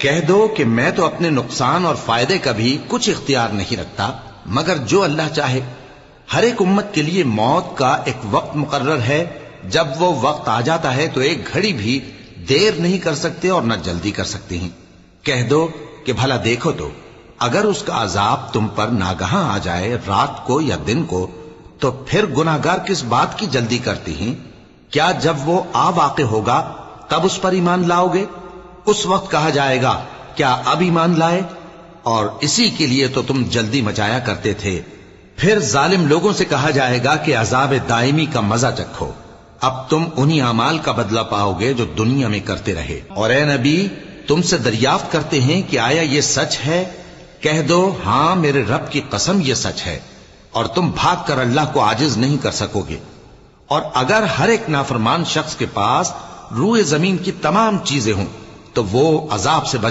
کہہ دو کہ میں تو اپنے نقصان اور فائدے کا بھی کچھ اختیار نہیں رکھتا مگر جو اللہ چاہے. ہر ایک امت کے لیے موت کا ایک وقت مقرر ہے. جب وہ وقت آ جاتا ہے تو ایک گھڑی بھی دیر نہیں کر سکتے اور نہ جلدی کر سکتے ہیں. کہہ دو کہ بھلا دیکھو تو اگر اس کا عذاب تم پر ناگہاں آ جائے رات کو یا دن کو تو پھر گناہگار کس بات کی جلدی کرتی ہیں؟ کیا جب وہ آ واقع ہوگا تب اس پر ایمان لاؤ گے؟ اس وقت کہا جائے گا کیا اب ایمان لائے؟ اور اسی کے لیے تو تم جلدی مچایا کرتے تھے. پھر ظالم لوگوں سے کہا جائے گا کہ عذاب دائمی کا مزہ چکھو. اب تم انہی اعمال کا بدلہ پاؤ گے جو دنیا میں کرتے رہے. اور اے نبی تم سے دریافت کرتے ہیں کہ آیا یہ سچ ہے؟ کہہ دو ہاں میرے رب کی قسم یہ سچ ہے. اور تم بھاگ کر اللہ کو عاجز نہیں کر سکو گے. اور اگر ہر ایک نافرمان شخص کے پاس روئے زمین کی تمام چیزیں ہوں تو وہ عذاب سے بچ